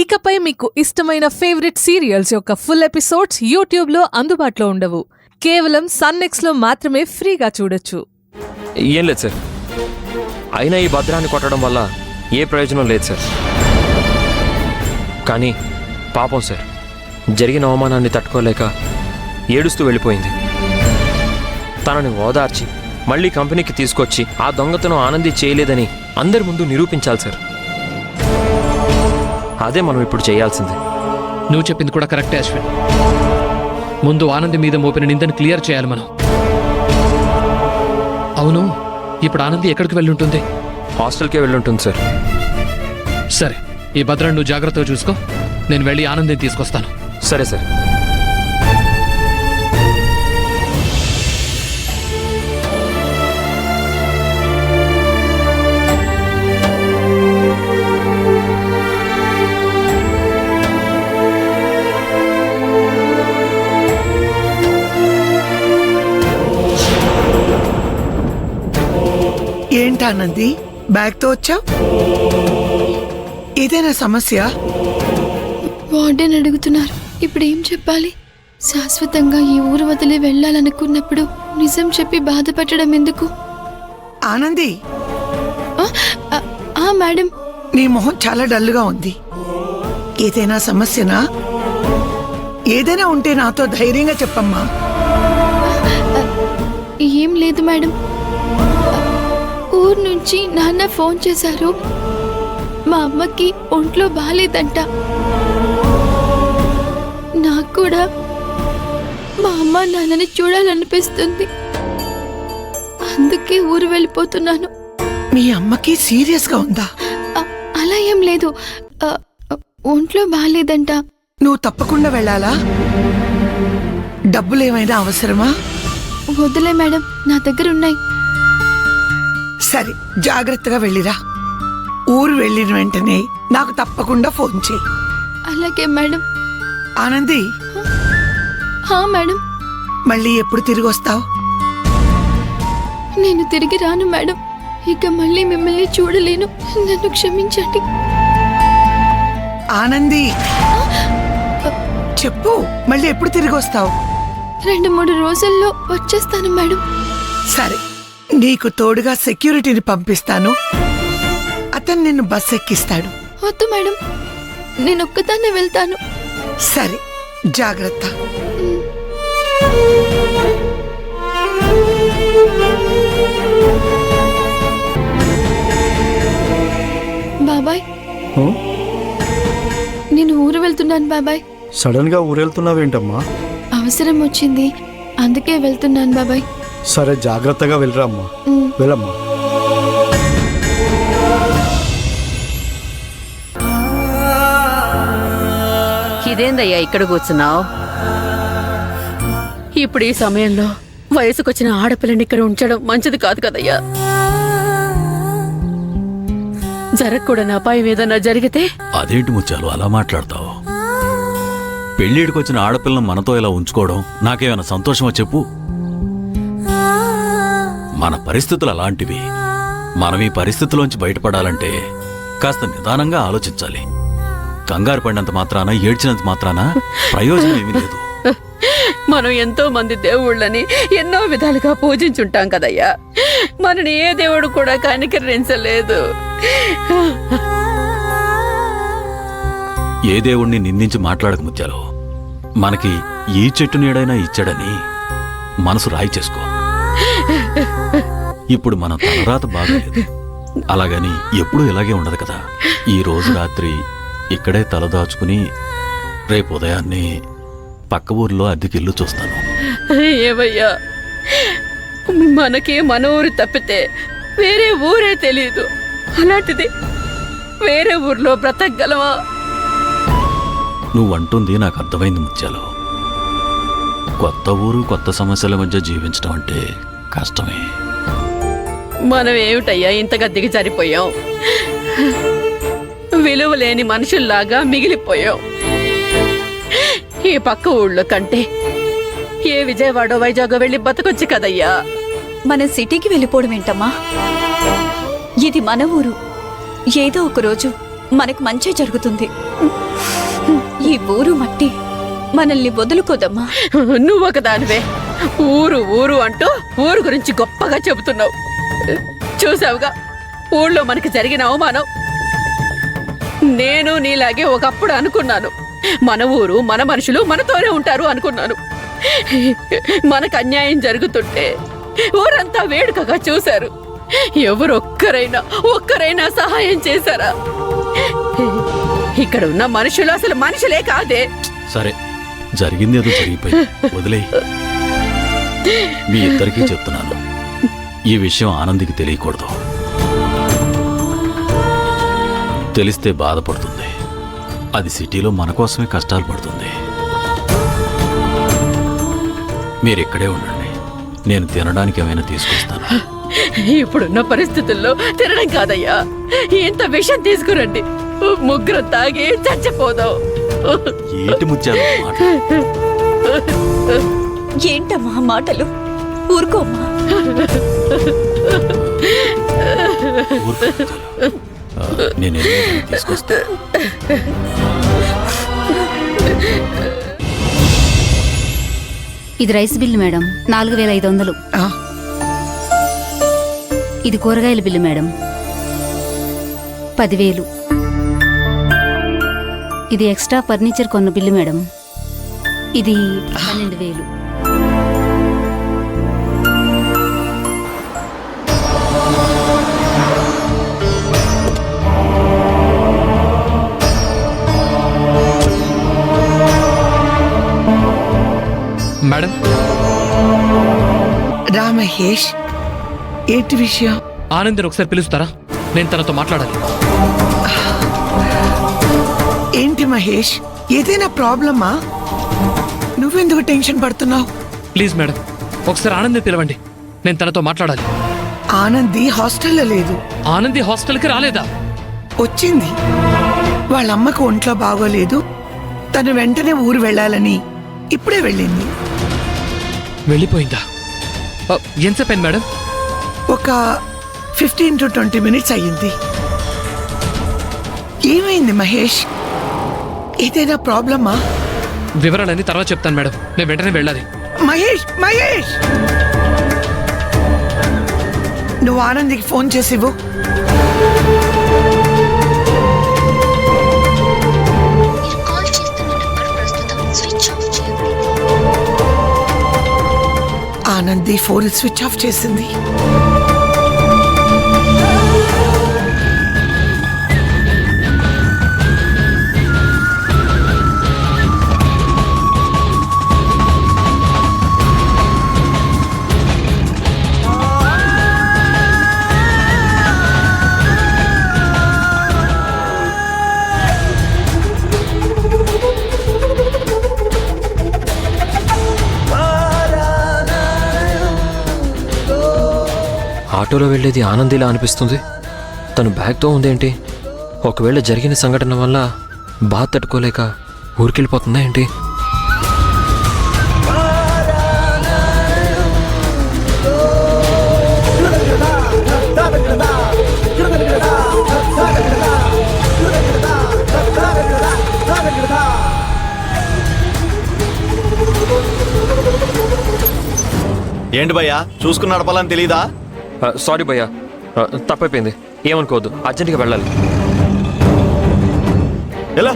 ఇకపై మీకు ఇష్టమైన ఫేవరెట్ సీరియల్స్ యొక్క ఫుల్ ఎపిసోడ్స్ యూట్యూబ్లో అందుబాటులో ఉండవు. కేవలం సన్నెక్స్లో మాత్రమే ఫ్రీగా చూడొచ్చు. ఏం లేదు సార్, అయినా ఈ భద్రాన్ని కొట్టడం వల్ల ఏ ప్రయోజనం లేదు సార్. కానీ పాపం సార్, జరిగిన అవమానాన్ని తట్టుకోలేక ఏడుస్తూ వెళ్ళిపోయింది. తనని ఓదార్చి మళ్ళీ కంపెనీకి తీసుకొచ్చి ఆ దొంగతనం ఆనంది చేయలేదని అందరి ముందు నిరూపించాలి సార్. అదే మనం ఇప్పుడు చేయాల్సింది. నువ్వు చెప్పింది కూడా కరెక్టే అశ్విన్. ముందు ఆనంది మీద మోపిన నిందని క్లియర్ చేయాలి మనం. అవును, ఇప్పుడు ఆనంది ఎక్కడికి వెళ్ళుంటుంది? హాస్టల్కే వెళ్ళుంటుంది సార్. సరే, ఈ భద్రాన్ని నువ్వు జాగ్రత్తగా చూసుకో. నేను వెళ్ళి ఆనందిని తీసుకొస్తాను. సరే సార్. ఏంటానంది బ్యాగ్తో వచ్చావు? ఏదైనా సమస్య? వార్డెన్ అడుగుతున్నారు. ఇప్పుడు ఏం చెప్పాలి? శాశ్వతంగా ఈ ఊరు వదిలి వెళ్ళాలనుకున్నప్పుడు నిజం చెప్పి బాధపడడం ఎందుకు? ఆనంది, మేడం. నీ మొహం చాలా డల్గా ఉంది. ఏదైనా సమస్యనా? ఏదైనా ఉంటే నాతో ధైర్యంగా చెప్పమ్మా. ఏం లేదు మేడం. ఊరు నుంచి నాన్న ఫోన్ చేశారు. మా అమ్మకి ఒంట్లో బాగాలేదంట. నాకు కూడా మా అమ్మ నాన్నని చూడాలనిపిస్తుంది. అందుకే ఊరు వెళ్ళిపోతున్నాను. మీ అమ్మకి సీరియస్గా ఉందా? అలా ఏం లేదు. ఒంట్లో బాగాలేదంట. నువ్వు తప్పకుండా వెళ్ళాలా? డబ్బులేమైనా అవసరమా? వద్దులే మేడం, నా దగ్గర ఉన్నాయి. సరే, జాగ్రత్తగా వెళ్ళిరా. ఊరు వెళ్ళిన వెంటనే నాకు తప్పకుండా ఫోన్ చేయి. అలాగే మేడం. ఆనంది, మేడం. మళ్ళీ ఎప్పుడు తిరిగి వస్తావు? నేను తిరిగి రాను మేడం. ఇక మళ్ళీ మిమ్మల్ని చూడలేను. నన్ను క్షమించండి. ఆనంది, చెప్పు, మళ్ళీ ఎప్పుడు తిరిగి వస్తావు? 2-3 రోజుల్లో వచ్చేస్తాను మేడం. సరే, నీకు తోడుగా సెక్యూరిటీని పంపిస్తాను. అతను నిన్ను బస్ ఎక్కిస్తాడు. వద్దు మేడం, నేను ఒక్కదాన్నే వెళ్తాను. సరే, జాగ్రత్త. బాబాయ్, నేను ఊరు వెళ్తున్నాను బాబాయ్. సడన్ గా ఊరెళ్తున్నావేంటమ్మా? అవసరం వచ్చింది, అందుకే వెళ్తున్నాను బాబాయ్. సరే, జాగ్రత్తగా వెళ్ళరామ్మా. వెళ్ళమ్మా. ఇదేందయ్యా ఇక్కడ కూర్చున్నావు? ఇప్పుడు ఈ సమయంలో వయసుకొచ్చిన ఆడపిల్లని ఇక్కడ ఉంచడం మంచిది కాదు కదయ్యా. జరగకూడని అపాయం ఏదన్నా జరిగితే? అదేంటి ముత్యాలు అలా మాట్లాడతావు? పెళ్ళిడికొచ్చిన ఆడపిల్లను మనతో ఇలా ఉంచుకోవడం నాకేమైనా సంతోషమో చెప్పు. మన పరిస్థితులు అలాంటివి. మనం ఈ పరిస్థితిలోంచి బయటపడాలంటే కాస్త నిదానంగా ఆలోచించాలి. కంగారు పడినంత మాత్రాన, ఏడ్చినంత మాత్రాన ప్రయోజనం ఏమీ లేదు. మనం ఎంతో మంది దేవుళ్ళని ఎన్నో విధాలుగా పూజించుంటాం కదయ్యా. మనని ఏ దేవుడు కూడా కనికరించలేదు. ఏ దేవుణ్ణి నిందించి మాట్లాడక ముత్యాలు. మనకి ఈ చెట్టు నీడైనా ఇచ్చాడని మనసు రాయి చేసుకో. ఇప్పుడు మన తలరాత బాగలేదు, అలాగని ఎప్పుడూ ఇలాగే ఉండదు కదా. ఈ రోజు రాత్రి ఇక్కడే తలదాచుకుని రేపు ఉదయాన్నే పక్క ఊర్లో అద్దెకిల్లు చూస్తాను. ఏవయ్యా, మనకే మన ఊరు తప్పితే వేరే ఊరే తెలీదు. అలాంటిది వేరే ఊర్లో బ్రతకగలవా? నువ్వంటుంది నాకు అర్థమైంది ముత్యాలు. కొత్త ఊరు, కొత్త సమస్యల మధ్య జీవించడం అంటే కష్టమే. మనం ఏమిటయ్యా ఇంతగా దిగజారిపోయాం? విలువలేని మనుషుల్లాగా మిగిలిపోయాం. ఈ పక్క ఊళ్ళో కంటే ఏ విజయవాడ, వైజాగ్ వెళ్ళి బతకొచ్చు కదయ్యా. మన సిటీకి వెళ్ళిపోవడం ఏంటమ్మా? ఇది మన ఊరు. ఏదో ఒక రోజు మనకు మంచి జరుగుతుంది. ఈ ఊరు మట్టి మనల్ని వదులుకోదమ్మా. నువ్వు ఒకదానివే ఊరు ఊరు అంటూ ఊరు గురించి గొప్పగా చెబుతున్నావు. చూసావుగా ఊళ్ళో మనకి జరిగిన అవమానం. నేను నీలాగే ఒకప్పుడు అనుకున్నాను, మన ఊరు మన మనుషులు మనతోనే ఉంటారు అనుకున్నాను. మనకు అన్యాయం జరుగుతుంటే ఊరంతా వేడుకగా చూశారు. ఒక్కరైనా సహాయం చేశారా? ఇక్కడ ఉన్న మనుషులు అసలు మనుషులే కాదే. సరే, జరిగింది ఏదో జరిగిపోయి వదిలేయ్. మీ ఇద్దరికీ చెప్తున్నాను, ఈ విషయం ఆనందికి తెలియకూడదు. తెలిస్తే బాధపడుతుంది. అది సిటీలో మన కోసమే కష్టాలు పడుతుంది. మీరిక్కడే ఉండండి, నేను తినడానికి ఏమైనా తీసుకొస్తాను. ఇప్పుడున్న పరిస్థితుల్లో తినడం కాదయ్యా, ఇంత విషయం తీసుకురండి. ముగ్గురు తాగి చచ్చిపోదాం. ఏంటి ముత్యాలు మాట? ఏంటమ్మా మాటలు? ఊరుకోమ్మా. నేను తీసుకొస్తా. ఇది రైస్ బిల్లు మేడం, 4500. ఆ, ఇది కూరగాయల బిల్లు మేడం, 10,000. ఇది ఎక్స్ట్రా ఫర్నిచర్ కొన్న బిల్లు మేడం, ఇది 12,000. మేడం, రా మహేష్, ఏంటి విషయం? ఆనందిని ఒకసారి పిలుస్తారా? నేను తనతో మాట్లాడాలి. ఏంటి మహేష్, ఏదైనా ప్రాబ్లమా? నువ్వెందుకు టెన్షన్ పడుతున్నావు? ప్లీజ్ మేడం, ఒకసారి ఆనందిని పిలవండి, నేను తనతో మాట్లాడాలి. ఆనంది హాస్టల్లో లేదు. ఆనంది హాస్టల్కి రాలేదా? వచ్చింది. వాళ్ళ అమ్మకు ఒంట్లో బాగోలేదు, తను వెంటనే ఊరు వెళ్ళాలని ఇప్పుడే వెళ్ళింది. వెళ్ళిపోయిందా? ఎంతసేపు అయింది మేడం? ఒక 15 to 20 minutes అయ్యింది. ఏమైంది మహేష్, ఏదైనా ప్రాబ్లమా? వివరాలన్నీ తర్వాత చెప్తాను మేడం, నేను వెంటనే వెళ్ళాలి. మహేష్ మహేష్, నువ్వు ఆనందికి ఫోన్ చేసివ్వు. ఆనంది ఫోన్ స్విచ్ ఆఫ్ చేసింది. ఆటోలో వెళ్ళేది ఆనందిలా అనిపిస్తుంది. తను బ్యాగ్తో ఉందేంటి? ఒకవేళ జరిగిన సంఘటన వల్ల బాధ తట్టుకోలేక ఊరికెళ్ళిపోతుందా ఏంటి? ఏంటి భయ్యా, చూసుకుని నడపాలని తెలీదా? సారీ భయ్యా, తప్పైపోయింది, ఏమనుకోవద్దు, అర్జెంటుగా వెళ్ళాలి. ఎలా